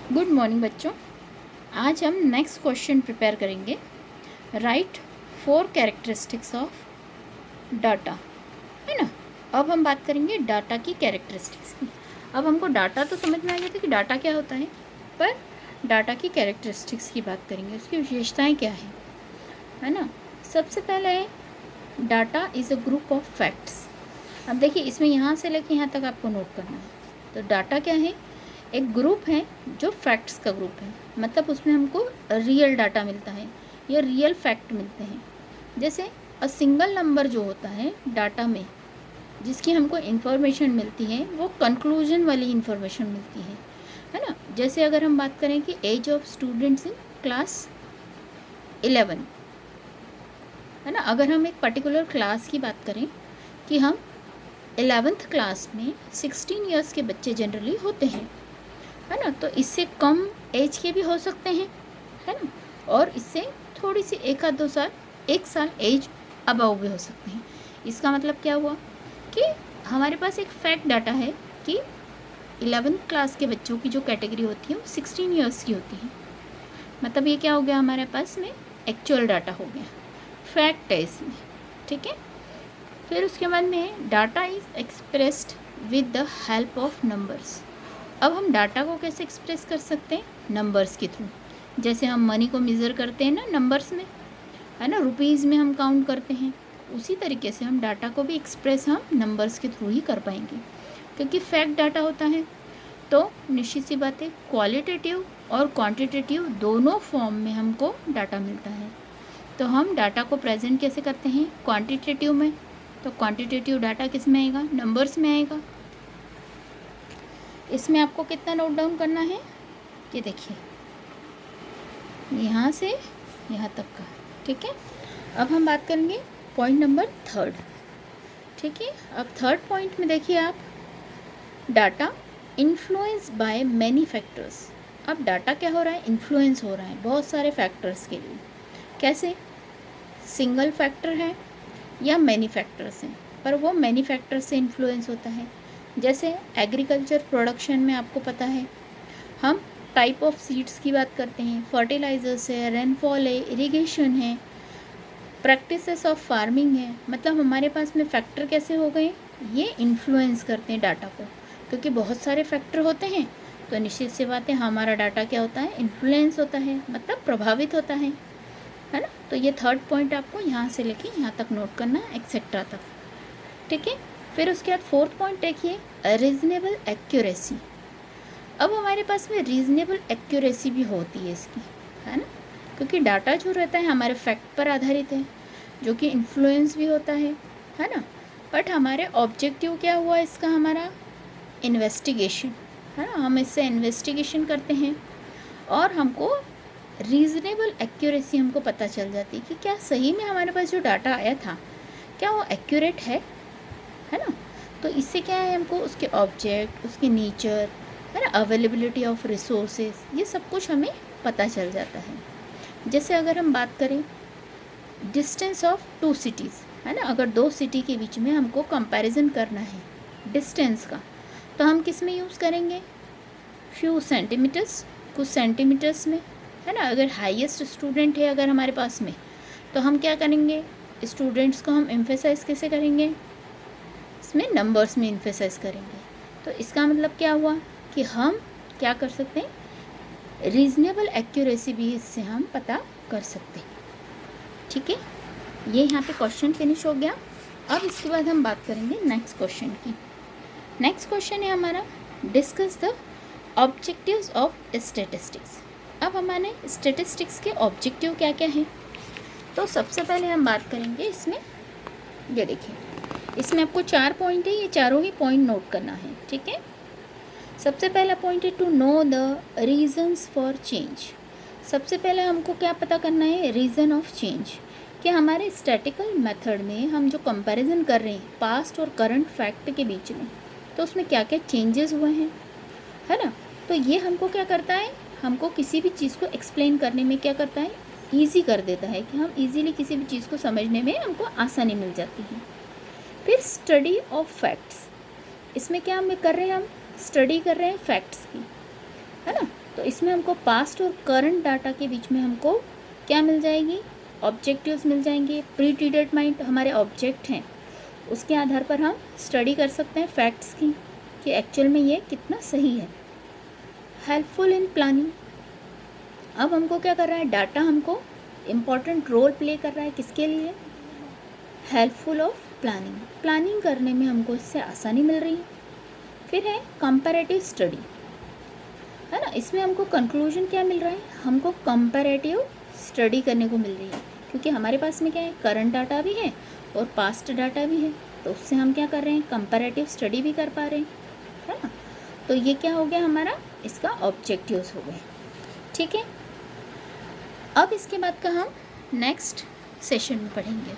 Good morning बच्चों। आज हम नेक्स्ट क्वेश्चन प्रिपेयर करेंगे। राइट 4 कैरेक्टरिस्टिक्स ऑफ डाटा, है ना। अब हम बात करेंगे डाटा की कैरेक्टरिस्टिक्स की। अब हमको डाटा तो समझ में आ गया था कि डाटा क्या होता है, पर डाटा की कैरेक्टरिस्टिक्स की बात करेंगे, उसकी विशेषताएं क्या है ना। सबसे पहले data is a group of facts. अब देखिए, इसमें यहाँ से लेके यहाँ तक आपको नोट करना है। तो डाटा क्या है? एक ग्रुप है जो फैक्ट्स का ग्रुप है, मतलब उसमें हमको रियल डाटा मिलता है या रियल फैक्ट मिलते हैं। जैसे अ सिंगल नंबर जो होता है डाटा में, जिसकी हमको इन्फॉर्मेशन मिलती है, वो कंक्लूजन वाली इन्फॉर्मेशन मिलती है ना। जैसे अगर हम बात करें कि age of students in class 11, है ना। अगर हम एक पर्टिकुलर क्लास की बात करें कि हम 11th क्लास में 16 ईयर्स के बच्चे जनरली होते हैं, है ना। तो इससे कम एज के भी हो सकते हैं, है ना, और इससे थोड़ी सी एक साल एज अबव भी हो सकते हैं। इसका मतलब क्या हुआ कि हमारे पास एक फैक्ट डाटा है कि 11th क्लास के बच्चों की जो कैटेगरी होती है वो 16 ईयर्स की होती है। मतलब ये क्या हो गया, हमारे पास में एक्चुअल डाटा हो गया, फैक्ट है इसमें, ठीक है। फिर उसके बाद में data is expressed with the help of numbers. अब हम डाटा को कैसे एक्सप्रेस कर सकते हैं? नंबर्स के थ्रू। जैसे हम मनी को मेज़र करते हैं ना नंबर्स में, है ना, रुपीज़ में हम काउंट करते हैं, उसी तरीके से हम डाटा को भी एक्सप्रेस हम नंबर्स के थ्रू ही कर पाएंगे, क्योंकि फैक्ट डाटा होता है। तो निश्चित सी बात है, क्वालिटेटिव और क्वांटिटेटिव दोनों फॉर्म में हमको डाटा मिलता है। तो हम डाटा को प्रेजेंट कैसे करते हैं? क्वांटिटेटिव में। तो क्वांटिटेटिव डाटा किस में आएगा? नंबर्स में आएगा। इसमें आपको कितना नोट डाउन करना है? ये देखिए, यहाँ से यहाँ तक का, ठीक है। अब हम बात करेंगे पॉइंट नंबर 3, ठीक है। अब थर्ड पॉइंट में देखिए आप, data influence by many factors. अब डाटा क्या हो रहा है? इन्फ्लुएंस हो रहा है बहुत सारे फैक्टर्स के लिए। कैसे? सिंगल फैक्टर है या मैनी फैक्टर्स हैं, पर वो मैनी फैक्टर्स से इन्फ्लुएंस होता है। जैसे एग्रीकल्चर प्रोडक्शन में आपको पता है, हम टाइप ऑफ सीड्स की बात करते हैं, फर्टिलाइजर्स है, रेनफॉल है, इरिगेशन है, प्रैक्टिसेस ऑफ फार्मिंग है। मतलब हमारे पास में फैक्टर कैसे हो गए? ये इन्फ्लुएंस करते हैं डाटा को, क्योंकि बहुत सारे फैक्टर होते हैं। तो निश्चित सी बात है, हमारा डाटा क्या होता है? इन्फ्लुएंस होता है, मतलब प्रभावित होता है ना। तो ये थर्ड पॉइंट आपको यहाँ से लेके यहाँ तक नोट करना है, एक्सेट्रा तक, ठीक है। फिर उसके बाद फोर्थ पॉइंट देखिए, रीजनेबल एक्यूरेसी। अब हमारे पास में रीजनेबल एक्यूरेसी भी होती है इसकी, है ना, क्योंकि डाटा जो रहता है हमारे फैक्ट पर आधारित है, जो कि इन्फ्लुएंस भी होता है ना। बट हमारे ऑब्जेक्टिव क्या हुआ इसका? हमारा इन्वेस्टिगेशन, है ना। हम इससे इन्वेस्टिगेशन करते हैं और हमको रीज़नेबल एक्यूरेसी हमको पता चल जाती है कि क्या सही में हमारे पास जो डाटा आया था क्या वो एक्यूरेट है ना। तो इससे क्या है, हमको उसके ऑब्जेक्ट, उसके नेचर, है ना, अवेलेबिलिटी ऑफ रिसोर्सेज, ये सब कुछ हमें पता चल जाता है। जैसे अगर हम बात करें डिस्टेंस ऑफ 2 सिटीज़, है ना, अगर 2 सिटी के बीच में हमको कंपैरिजन करना है डिस्टेंस का, तो हम किस में यूज़ करेंगे? फ्यू सेंटीमीटर्स, कुछ सेंटीमीटर्स में, है ना। अगर हाईएस्ट स्टूडेंट है अगर हमारे पास में, तो हम क्या करेंगे? स्टूडेंट्स को हम एम्फेसाइज कैसे करेंगे? इसमें नंबर्स में एम्फेसाइज करेंगे। तो इसका मतलब क्या हुआ कि हम क्या कर सकते हैं? रीज़नेबल एक्यूरेसी भी इससे हम पता कर सकते हैं, ठीक है। ये यहाँ पे क्वेश्चन फिनिश हो गया। अब इसके बाद हम बात करेंगे नेक्स्ट क्वेश्चन की। नेक्स्ट क्वेश्चन है हमारा, discuss the objectives of statistics. अब हमारे स्टैटिस्टिक्स के ऑब्जेक्टिव क्या क्या हैं? तो सबसे पहले हम बात करेंगे इसमें, ये देखिए, इसमें आपको 4 पॉइंट है, ये चारों ही पॉइंट नोट करना है, ठीक है। सबसे पहला पॉइंट है to know the reasons for change. सबसे पहले हमको क्या पता करना है? रीज़न ऑफ चेंज, कि हमारे स्टैटिकल मेथड में हम जो कंपैरिजन कर रहे हैं पास्ट और करंट फैक्ट के बीच में, तो उसमें क्या क्या चेंजेस हुए हैं, है ना। तो ये हमको क्या करता है? हमको किसी भी चीज़ को एक्सप्लेन करने में क्या करता है? ईजी कर देता है, कि हम इजीली किसी भी चीज़ को समझने में हमको आसानी मिल जाती है। फिर स्टडी ऑफ फैक्ट्स, इसमें क्या हम कर रहे हैं? हम स्टडी कर रहे हैं फैक्ट्स की, है ना। तो तो इसमें हमको पास्ट और करंट डाटा के बीच में हमको क्या मिल जाएगी, ऑब्जेक्टिव्स मिल जाएंगे। प्री डिटरमाइंड हमारे ऑब्जेक्ट हैं, उसके आधार पर हम स्टडी कर सकते हैं फैक्ट्स की कि एक्चुअल में ये कितना सही है। हेल्पफुल इन प्लानिंग, अब हमको क्या कर रहा है, डाटा हमको इम्पॉर्टेंट रोल प्ले कर रहा है, किसके लिए, हेल्पफुल ऑफ प्लानिंग, प्लानिंग करने में हमको इससे आसानी मिल रही है। फिर है कंपैरेटिव स्टडी, है ना, इसमें हमको कंक्लूजन क्या मिल रहा है, हमको कंपैरेटिव स्टडी करने को मिल रही है, क्योंकि हमारे पास में क्या है, करंट डाटा भी है और पास्ट डाटा भी है, तो उससे हम क्या कर रहे हैं, कंपैरेटिव स्टडी भी कर पा रहे हैं, है ना। तो ये क्या हो गया हमारा, इसका ऑब्जेक्टिव्स हो गए, ठीक है। अब इसके बाद का हम नेक्स्ट सेशन में पढ़ेंगे।